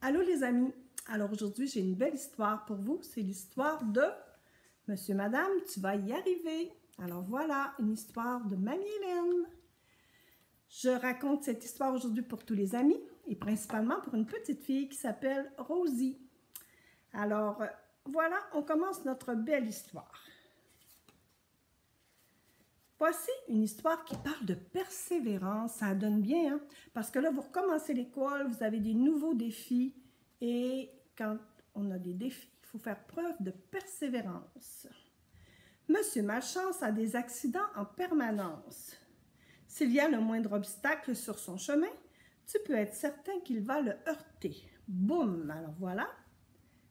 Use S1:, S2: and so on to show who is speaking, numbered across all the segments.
S1: Allô les amis, alors aujourd'hui j'ai une belle histoire pour vous, c'est l'histoire de Monsieur, Madame, tu vas y arriver. Alors voilà, une histoire de Mamie Hélène. Je raconte cette histoire aujourd'hui pour tous les amis et principalement pour une petite fille qui s'appelle Rosie. Alors voilà, on commence notre belle histoire. Voici une histoire qui parle de persévérance, ça donne bien, hein? Parce que là, vous recommencez l'école, vous avez des nouveaux défis et quand on a des défis, il faut faire preuve de persévérance. Monsieur Malchance a des accidents en permanence. S'il y a le moindre obstacle sur son chemin, tu peux être certain qu'il va le heurter. Boum! Alors voilà,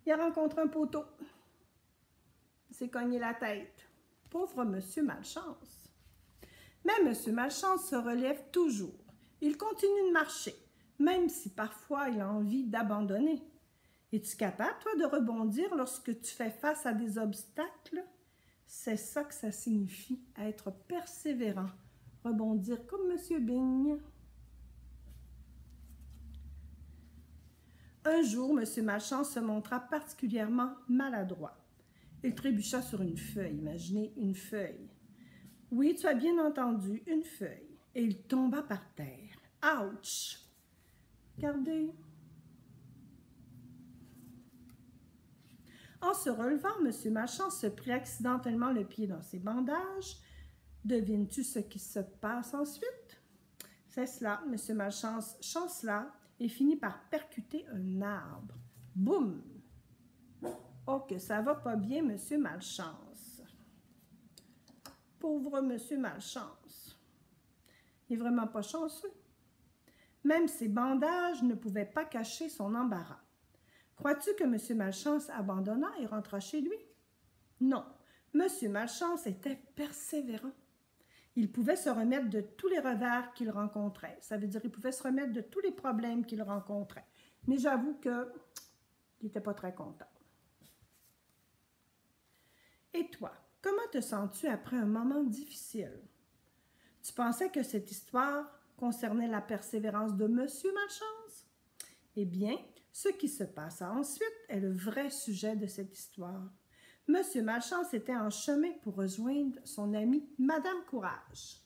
S1: il a rencontré un poteau. Il s'est cogné la tête. Pauvre Monsieur Malchance. Mais Monsieur Malchance se relève toujours. Il continue de marcher, même si parfois il a envie d'abandonner. Es-tu capable, toi, de rebondir lorsque tu fais face à des obstacles? C'est ça que ça signifie, être persévérant. Rebondir comme Monsieur Bing. Un jour, Monsieur Malchance se montra particulièrement maladroit. Il trébucha sur une feuille, imaginez une feuille. Oui, tu as bien entendu, une feuille. Et il tomba par terre. Ouch! Regardez. En se relevant, M. Malchance se prit accidentellement le pied dans ses bandages. Devines-tu ce qui se passe ensuite? C'est cela, M. Malchance chancela et finit par percuter un arbre. Boum! Oh, que ça va pas bien, M. Malchance. Pauvre Monsieur Malchance. Il n'est vraiment pas chanceux. Même ses bandages ne pouvaient pas cacher son embarras. Crois-tu que Monsieur Malchance abandonna et rentra chez lui? Non, Monsieur Malchance était persévérant. Il pouvait se remettre de tous les revers qu'il rencontrait. Ça veut dire qu'il pouvait se remettre de tous les problèmes qu'il rencontrait. Mais j'avoue qu'il n'était pas très content. Et toi? Comment te sens-tu après un moment difficile? Tu pensais que cette histoire concernait la persévérance de Monsieur Malchance? Eh bien, ce qui se passa ensuite est le vrai sujet de cette histoire. Monsieur Malchance était en chemin pour rejoindre son amie Madame Courage.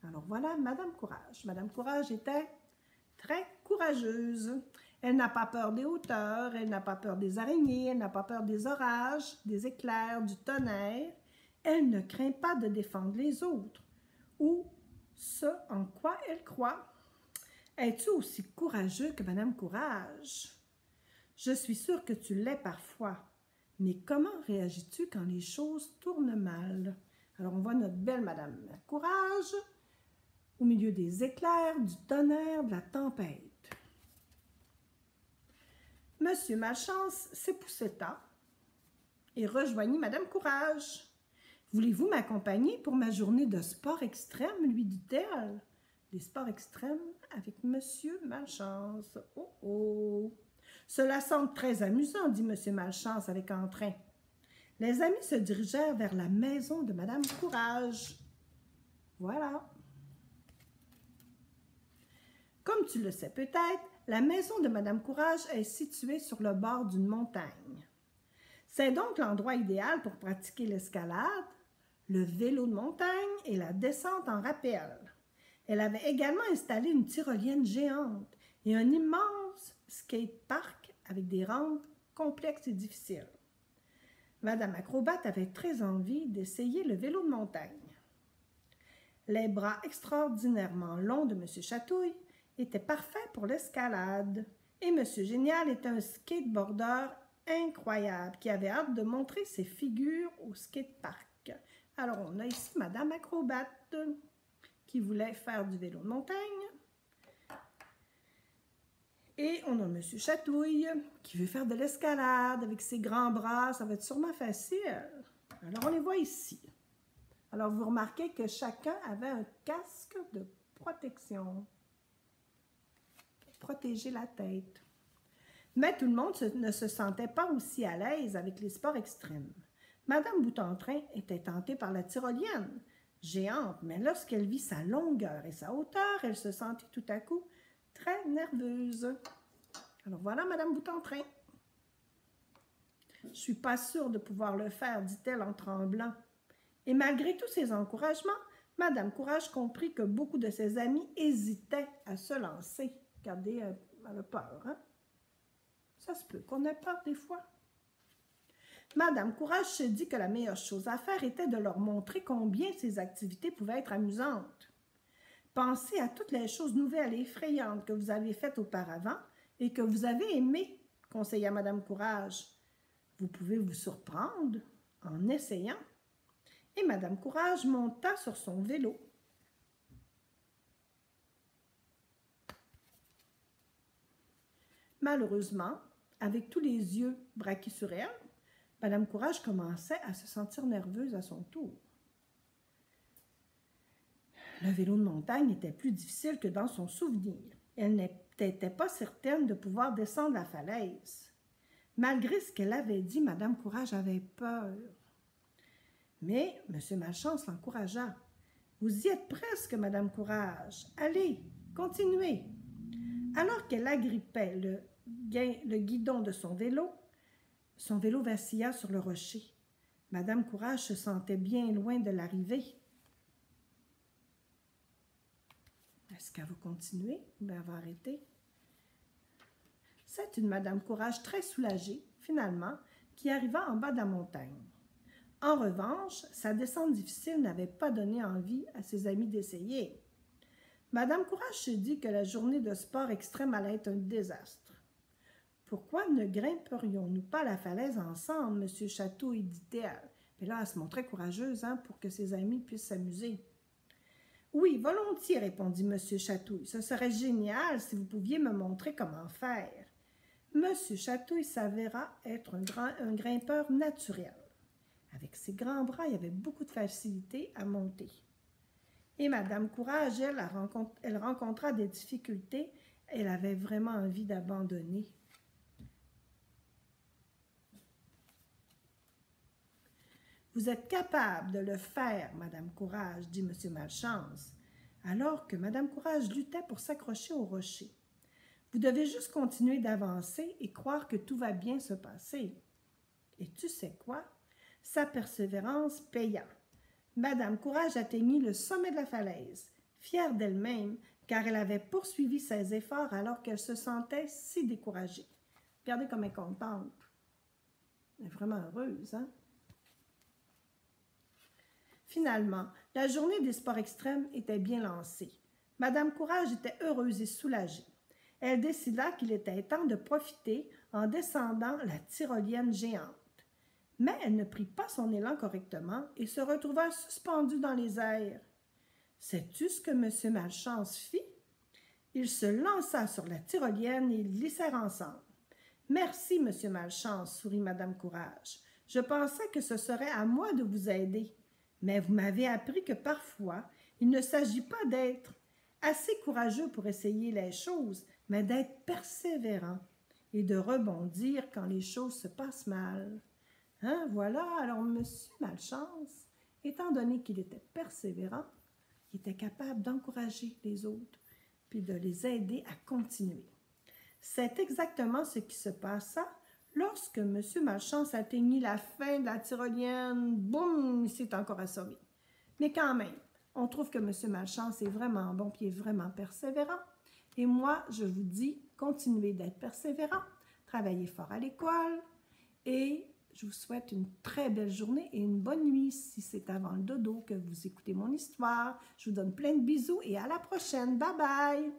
S1: Alors voilà, Madame Courage. Madame Courage était très courageuse. Elle n'a pas peur des hauteurs, elle n'a pas peur des araignées, elle n'a pas peur des orages, des éclairs, du tonnerre. Elle ne craint pas de défendre les autres ou ce en quoi elle croit. Es-tu aussi courageux que Madame Courage? Je suis sûre que tu l'es parfois, mais comment réagis-tu quand les choses tournent mal? Alors on voit notre belle Madame Courage au milieu des éclairs, du tonnerre, de la tempête. Monsieur Malchance s'épousseta et rejoignit Madame Courage. « Voulez-vous m'accompagner pour ma journée de sport extrême? » lui dit-elle. « Des sports extrêmes avec Monsieur Malchance. Oh oh! Cela semble très amusant, dit Monsieur Malchance avec entrain. Les amis se dirigèrent vers la maison de Madame Courage. Voilà. Comme tu le sais peut-être, la maison de Madame Courage est située sur le bord d'une montagne. C'est donc l'endroit idéal pour pratiquer l'escalade, le vélo de montagne et la descente en rappel. Elle avait également installé une tyrolienne géante et un immense skate-park avec des rampes complexes et difficiles. Madame Acrobate avait très envie d'essayer le vélo de montagne. Les bras extraordinairement longs de M. Chatouille étaient parfaits pour l'escalade et M. Génial était un skateboarder incroyable qui avait hâte de montrer ses figures au skatepark. Alors, on a ici Madame Acrobate qui voulait faire du vélo de montagne. Et on a M. Chatouille qui veut faire de l'escalade avec ses grands bras. Ça va être sûrement facile. Alors, on les voit ici. Alors, vous remarquez que chacun avait un casque de protection pour protéger la tête. Mais tout le monde ne se sentait pas aussi à l'aise avec les sports extrêmes. Madame Boutentrain était tentée par la tyrolienne, géante, mais lorsqu'elle vit sa longueur et sa hauteur, elle se sentit tout à coup très nerveuse. Alors voilà, Madame Bouton-Train. Je ne suis pas sûre de pouvoir le faire, dit-elle en tremblant. Et malgré tous ces encouragements, Madame Courage comprit que beaucoup de ses amis hésitaient à se lancer. Regardez, elle a peur, hein? Ça se peut qu'on ait peur des fois. Madame Courage se dit que la meilleure chose à faire était de leur montrer combien ces activités pouvaient être amusantes. Pensez à toutes les choses nouvelles et effrayantes que vous avez faites auparavant et que vous avez aimées, conseilla Madame Courage. Vous pouvez vous surprendre en essayant. Et Madame Courage monta sur son vélo. Malheureusement, avec tous les yeux braqués sur elle, Madame Courage commençait à se sentir nerveuse à son tour. Le vélo de montagne était plus difficile que dans son souvenir. Elle n'était pas certaine de pouvoir descendre la falaise. Malgré ce qu'elle avait dit, Madame Courage avait peur. Mais M. Malchance l'encouragea. « Vous y êtes presque, Madame Courage. Allez, continuez. » Alors qu'elle agrippait le guidon de son vélo vacilla sur le rocher. Madame Courage se sentait bien loin de l'arrivée. Est-ce qu'elle va continuer ou bien elle va arrêter? C'est une Madame Courage très soulagée, finalement, qui arriva en bas de la montagne. En revanche, sa descente difficile n'avait pas donné envie à ses amis d'essayer. Madame Courage se dit que la journée de sport extrême allait être un désastre. « Pourquoi ne grimperions-nous pas la falaise ensemble, Monsieur Chatouille ?» dit-elle. Et là, elle se montrait courageuse pour que ses amis puissent s'amuser. « Oui, volontiers, répondit Monsieur Chatouille. Ce serait génial si vous pouviez me montrer comment faire. » Monsieur Chatouille s'avéra être un grimpeur naturel. Avec ses grands bras, il y avait beaucoup de facilité à monter. Et Madame Courage, elle rencontra des difficultés. Elle avait vraiment envie d'abandonner. « Vous êtes capable de le faire, Madame Courage, dit M. Malchance, alors que Madame Courage luttait pour s'accrocher au rocher. Vous devez juste continuer d'avancer et croire que tout va bien se passer. Et tu sais quoi? Sa persévérance paya. Madame Courage atteignit le sommet de la falaise, fière d'elle-même, car elle avait poursuivi ses efforts alors qu'elle se sentait si découragée. Regardez comme elle est contente. Elle est vraiment heureuse, hein? Finalement, la journée des sports extrêmes était bien lancée. Madame Courage était heureuse et soulagée. Elle décida qu'il était temps de profiter en descendant la tyrolienne géante. Mais elle ne prit pas son élan correctement et se retrouva suspendue dans les airs. Sais-tu ce que M. Malchance fit? Il se lança sur la tyrolienne et ils glissèrent ensemble. « Merci, M. Malchance, sourit Madame Courage. Je pensais que ce serait à moi de vous aider. Mais vous m'avez appris que parfois, il ne s'agit pas d'être assez courageux pour essayer les choses, mais d'être persévérant et de rebondir quand les choses se passent mal. » Hein, voilà, alors M. Malchance, étant donné qu'il était persévérant, il était capable d'encourager les autres puis de les aider à continuer. C'est exactement ce qui se passa lorsque M. Malchance atteignit la fin de la tyrolienne. Boum, il s'est encore assommé. Mais quand même, on trouve que M. Malchance est vraiment bon et est vraiment persévérant. Et moi, je vous dis, continuez d'être persévérant, travaillez fort à l'école et je vous souhaite une très belle journée et une bonne nuit si c'est avant le dodo que vous écoutez mon histoire. Je vous donne plein de bisous et à la prochaine. Bye bye!